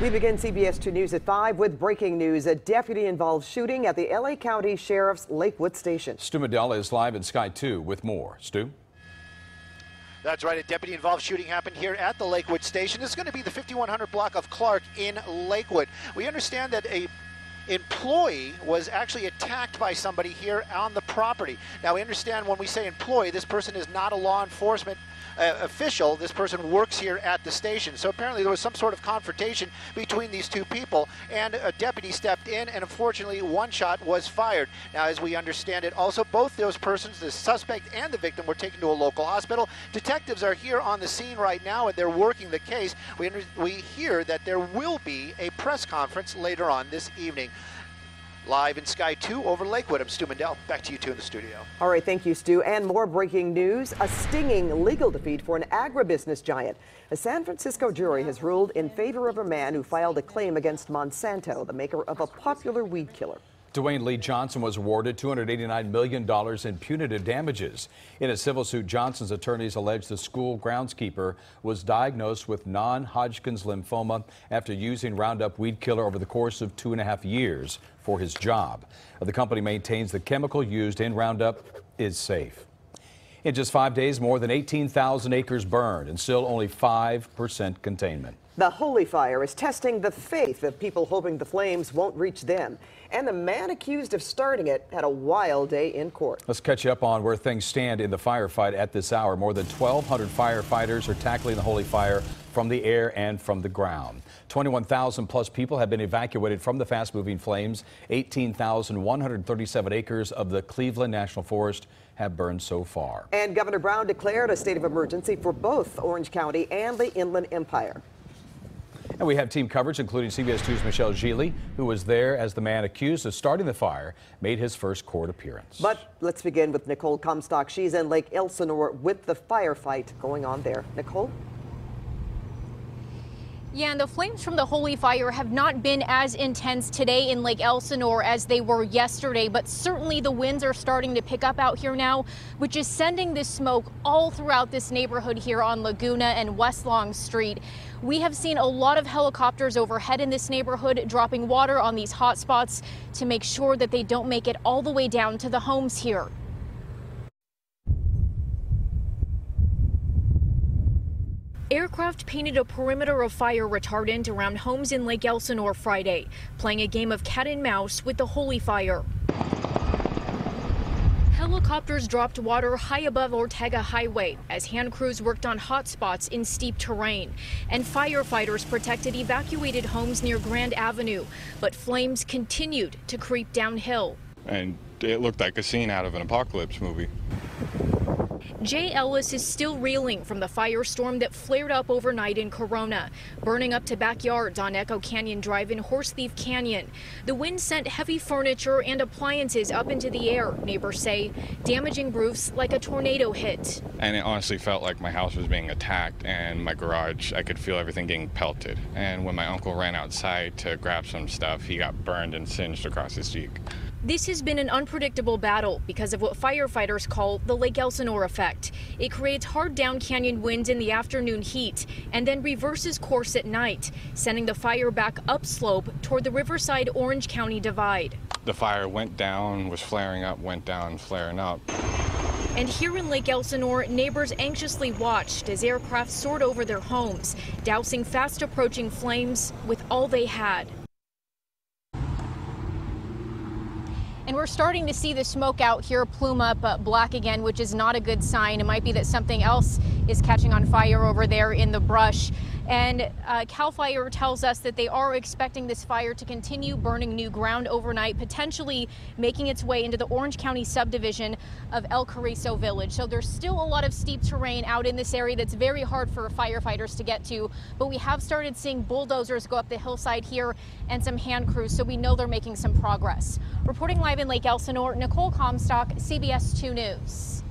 We begin CBS2 News at 5 with breaking news. A deputy-involved shooting at the LA County Sheriff's Lakewood station. Stu Medella is live in Sky 2 with more. Stu? That's right. A deputy-involved shooting happened here at the Lakewood station. This is going to be the 5100 block of Clark in Lakewood. We understand that a employee was actually attacked by somebody here on the property. Now, we understand when we say employee, this person is not a law enforcement official. This person works here at the station. So apparently there was some sort of confrontation between these two people, and a deputy stepped in, and unfortunately one shot was fired. Now, as we understand it, also both those persons, the suspect and the victim, were taken to a local hospital. Detectives are here on the scene right now, and they're working the case. We hear that there will be a press conference later on this evening. Live in Sky 2 over Lakewood, I'm Stu Mendel. Back to you two in the studio. All right, thank you, Stu. And more breaking news, a stinging legal defeat for an agribusiness giant. A San Francisco jury has ruled in favor of a man who filed a claim against Monsanto, the maker of a popular weed killer. Dwayne Lee Johnson was awarded $289 million in punitive damages. In a civil suit, Johnson's attorneys allege the school groundskeeper was diagnosed with non-Hodgkin's lymphoma after using Roundup weed killer over the course of 2.5 years for his job. The company maintains the chemical used in Roundup is safe. In just 5 days, more than 18,000 acres burned and still only 5% containment. The holy fire is testing the faith of people hoping the flames won't reach them. And the man accused of starting it had a wild day in court. Let's catch you up on where things stand in the firefight at this hour. More than 1,200 firefighters are tackling the holy fire from the air and from the ground. 21,000 plus people have been evacuated from the fast-moving flames. 18,137 acres of the Cleveland National Forest have burned so far. And Governor Brown declared a state of emergency for both Orange County and the Inland Empire. And we have team coverage, including CBS2's Michelle Gili, who was there as the man accused of starting the fire made his first court appearance. But let's begin with Nicole Comstock. She's in Lake Elsinore with the firefight going on there. Nicole? Yeah, and the flames from the holy fire have not been as intense today in Lake Elsinore as they were yesterday, but certainly the winds are starting to pick up out here now, which is sending this smoke all throughout this neighborhood here on Laguna and West Long Street. We have seen a lot of helicopters overhead in this neighborhood dropping water on these hot spots to make sure that they don't make it all the way down to the homes here. Aircraft painted a perimeter of fire retardant around homes in Lake Elsinore Friday, playing a game of cat and mouse with the holy fire. Helicopters dropped water high above Ortega Highway as hand crews worked on hot spots in steep terrain, and firefighters protected evacuated homes near Grand Avenue, but flames continued to creep downhill. And it looked like a scene out of an apocalypse movie. Jay Ellis is still reeling from the firestorm that flared up overnight in Corona, burning up to backyards on Echo Canyon Drive in Horse Thief Canyon. The wind sent heavy furniture and appliances up into the air, neighbors say, damaging roofs like a tornado hit. And it honestly felt like my house was being attacked, and my garage, I could feel everything getting pelted. And when my uncle ran outside to grab some stuff, he got burned and singed across his cheek. This has been an unpredictable battle because of what firefighters call the Lake Elsinore effect. It creates hard down canyon winds in the afternoon heat and then reverses course at night, sending the fire back upslope toward the Riverside Orange County divide. The fire went down, was flaring up, went down, flaring up. And here in Lake Elsinore, neighbors anxiously watched as aircraft soared over their homes, dousing fast approaching flames with all they had. And we're starting to see the smoke out here plume up black again, which is not a good sign. It might be that something else is catching on fire over there in the brush. And CAL FIRE tells us that they are expecting this fire to continue burning new ground overnight, potentially making its way into the Orange County subdivision of El Carrizo Village. So there's still a lot of steep terrain out in this area that's very hard for firefighters to get to. But we have started seeing bulldozers go up the hillside here and some hand crews, so we know they're making some progress. Reporting live in Lake Elsinore, Nicole Comstock, CBS 2 News.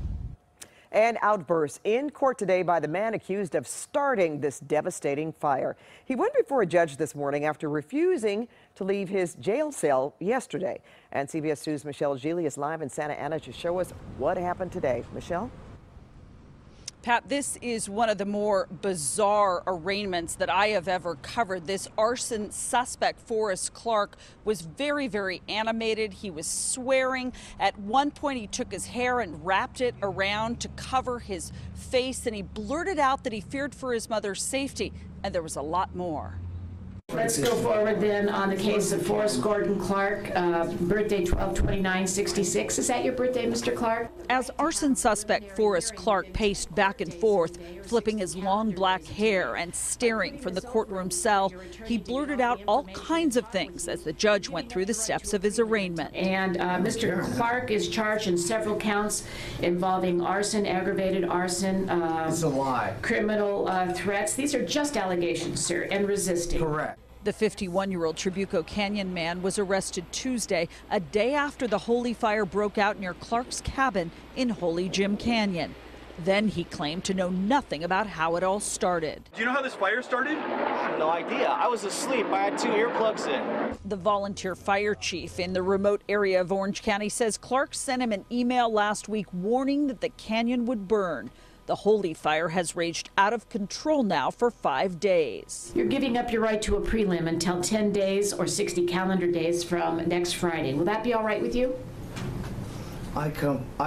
An outburst in court today by the man accused of starting this devastating fire. He went before a judge this morning after refusing to leave his jail cell yesterday. And CBS 2's Michelle Gili is live in Santa Ana to show us what happened today. Michelle? Pat, this is one of the more bizarre arraignments that I have ever covered. This arson suspect, Forrest Clark, was very, very animated. He was swearing. At one point, he took his hair and wrapped it around to cover his face, and he blurted out that he feared for his mother's safety. And there was a lot more. Let's go forward then on the case of Forrest Gordon Clark, birthday 12/29/66. Is that your birthday, Mr. Clark? As arson suspect Forrest Clark paced back and forth, flipping his long black hair and staring from the courtroom cell, he blurted out all kinds of things as the judge went through the steps of his arraignment. And Mr. Clark is charged in several counts involving arson, aggravated arson, it's a lie. Criminal threats. These are just allegations, sir, and resisting. Correct. The 51-year-old Trabuco Canyon man was arrested Tuesday, a day after the holy fire broke out near Clark's cabin in Holy Jim Canyon. Then he claimed to know nothing about how it all started. Do you know how this fire started? I have no idea. I was asleep. I had 2 earplugs in. The volunteer fire chief in the remote area of Orange County says Clark sent him an email last week warning that the canyon would burn. The holy fire has raged out of control now for 5 days. You're giving up your right to a prelim until 10 days or 60 calendar days from next Friday. Will that be all right with you? I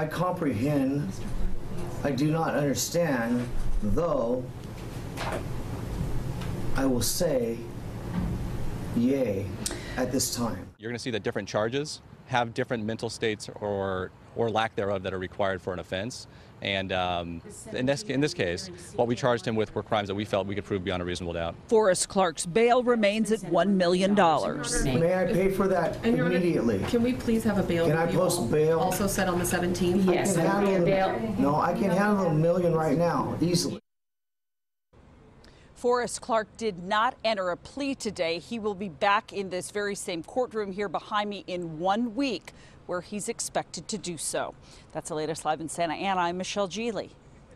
comprehend. I do not understand, though I will say yay at this time. You're going to see that different charges have different mental states or lack thereof that are required for an offense. And in this case, what we charged him with were crimes that we felt we could prove beyond a reasonable doubt. Forrest Clark's bail remains at $1 million. May I pay for that immediately? Can we please have a bail? Can I post bail? Also set on the 17th? Yes, bail. No, I can handle $1 million right now, easily. Forrest Clark did not enter a plea today. He will be back in this very same courtroom here behind me in 1 week, where he's expected to do so. That's the latest live in Santa Ana. I'm Michelle Geely.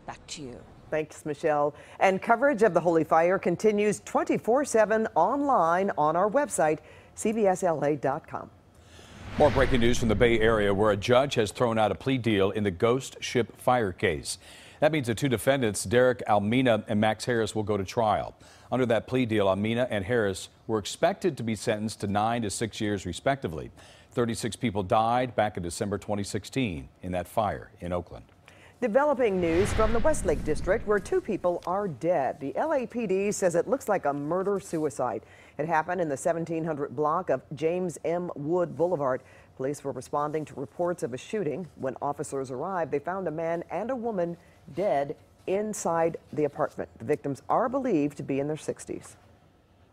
Back to you. Thanks, Michelle. And coverage of the Holy Fire continues 24/7 online on our website, cbsla.com. More breaking news from the Bay Area, where a judge has thrown out a plea deal in the ghost ship fire case. That means the two defendants, Derek Almina and Max Harris, will go to trial. Under that plea deal, Almina and Harris were expected to be sentenced to 9 to 6 years, respectively. 36 people died back in December 2016 in that fire in Oakland. Developing news from the Westlake District, where 2 people are dead. The LAPD says it looks like a murder-suicide. It happened in the 1700 block of James M. Wood Boulevard. Police were responding to reports of a shooting. When officers arrived, they found a man and a woman dead inside the apartment. The victims are believed to be in their 60s.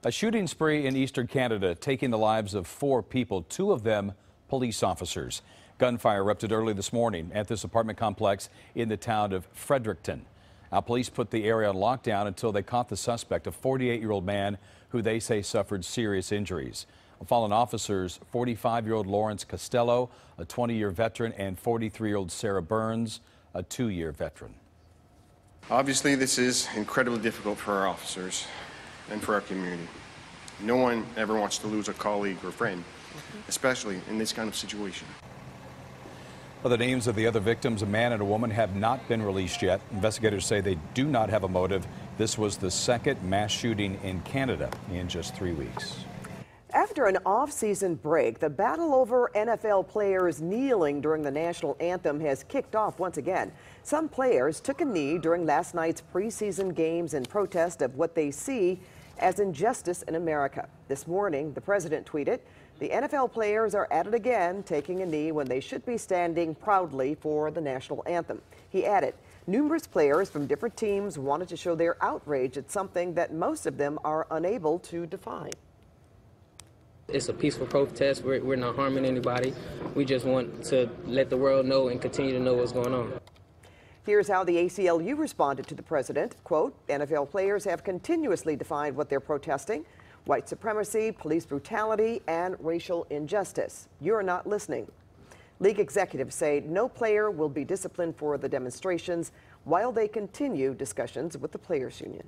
A shooting spree in eastern Canada taking the lives of 4 people, 2 of them police officers. Gunfire erupted early this morning at this apartment complex in the town of Fredericton. Now, police put the area on lockdown until they caught the suspect, a 48-year-old man who they say suffered serious injuries. Fallen officers, 45-year-old Lawrence Costello, a 20-year veteran, and 43-year-old Sarah Burns, a 2-year veteran. Obviously, this is incredibly difficult for our officers and for our community. No one ever wants to lose a colleague or friend, especially in this kind of situation. Well, the names of the other victims, a man and a woman, have not been released yet. Investigators say they do not have a motive. This was the second mass shooting in Canada in just 3 weeks. After an off-season break, the battle over NFL players kneeling during the national anthem has kicked off once again. Some players took a knee during last night's preseason games in protest of what they see as injustice in America. This morning, the president tweeted, "The NFL players are at it again, taking a knee when they should be standing proudly for the national anthem." He added, "Numerous players from different teams wanted to show their outrage at something that most of them are unable to define." It's a peaceful protest. We're not harming anybody. We just want to let the world know and continue to know what's going on. Here's how the ACLU responded to the president. Quote, "NFL players have continuously defined what they're protesting: white supremacy, police brutality, and racial injustice. You're not listening." League executives say no player will be disciplined for the demonstrations while they continue discussions with the players' union.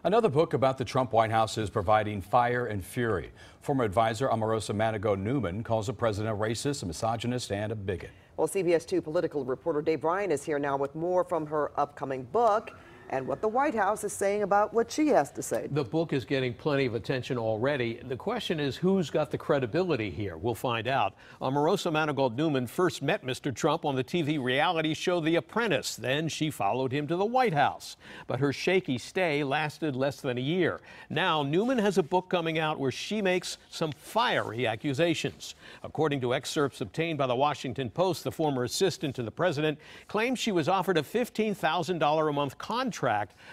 Another book about the Trump White House is providing fire and fury. Former advisor Omarosa Manigault Newman calls the president a racist, a misogynist, and a bigot. Well, CBS2 political reporter Dave Ryan is here now with more from her upcoming book and what the White House is saying about what she has to say. The book is getting plenty of attention already. The question is, who's got the credibility here? We'll find out. Omarosa Manigault-Newman first met Mr. Trump on the TV reality show The Apprentice. Then she followed him to the White House. But her shaky stay lasted less than a year. Now, Newman has a book coming out where she makes some fiery accusations. According to excerpts obtained by the Washington Post, the former assistant to the president claims she was offered a $15,000 a month contract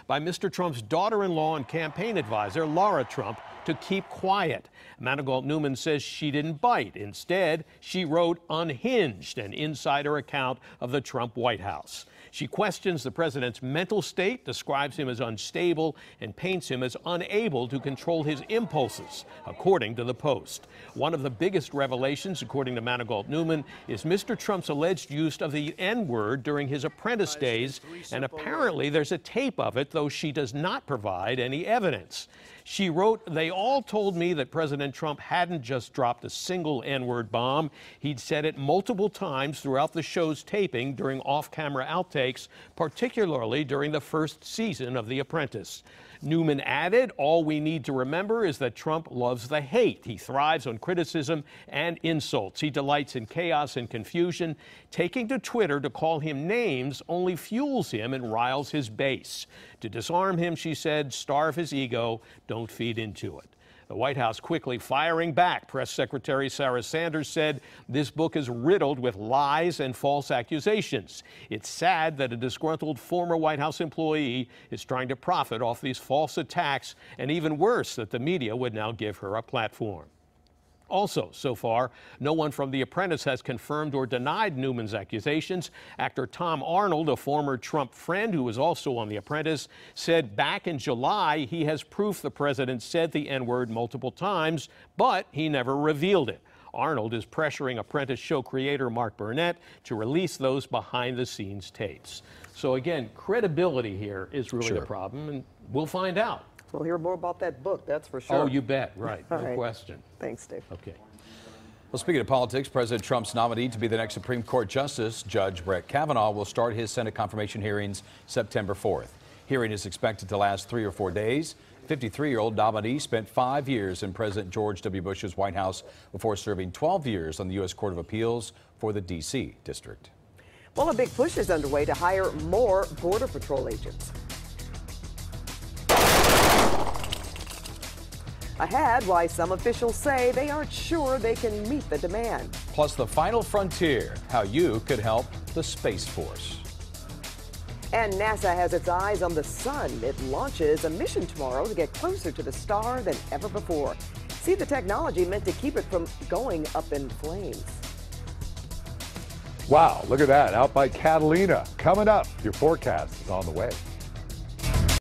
by Mr. Trump's daughter-in-law and campaign advisor, Laura Trump, to keep quiet. Manigault-Newman says she didn't bite. Instead, she wrote Unhinged, an insider account of the Trump White House. She questions the president's mental state, describes him as unstable, and paints him as unable to control his impulses, according to the Post. One of the biggest revelations, according to Manigault-Newman, is Mr. Trump's alleged use of the N-word during his apprentice days, and apparently there's a tape of it, though she does not provide any evidence. She wrote, "They all told me that President Trump hadn't just dropped a single N-word bomb. He'd said it multiple times throughout the show's taping during off-camera outtakes, particularly during the first season of The Apprentice." Newman added, "All we need to remember is that Trump loves the hate. He thrives on criticism and insults. He delights in chaos and confusion. Taking to Twitter to call him names only fuels him and riles his base. To disarm him," she said, "starve his ego, don't feed into it." The White House quickly firing back. Press Secretary Sarah Sanders said this book is riddled with lies and false accusations. It's sad that a disgruntled former White House employee is trying to profit off these false attacks, and even worse, that the media would now give her a platform. Also, so far, no one from The Apprentice has confirmed or denied Newman's accusations. Actor Tom Arnold, a former Trump friend who was also on The Apprentice, said back in July he has proof the president said the N-word multiple times, but he never revealed it. Arnold is pressuring Apprentice show creator Mark Burnett to release those behind-the-scenes tapes. So again, credibility here is really the problem, and we'll find out. We'll hear more about that book, that's for sure. Oh, you bet. Right. No right. question. Thanks, Dave. Okay. Well, speaking of politics, President Trump's nominee to be the next Supreme Court Justice, Judge Brett Kavanaugh, will start his Senate confirmation hearings September 4th. Hearing is expected to last 3 or 4 days. 53-year-old nominee spent 5 years in President George W. Bush's White House before serving 12 years on the U.S. Court of Appeals for the D.C. District. Well, a big push is underway to hire more Border Patrol agents. Ahead, why some officials say they aren't sure they can meet the demand. Plus, the final frontier, how you could help the Space Force. And NASA has its eyes on the sun. It launches a mission tomorrow to get closer to the star than ever before. See the technology meant to keep it from going up in flames. Wow, look at that, out by Catalina. Coming up, your forecast is on the way.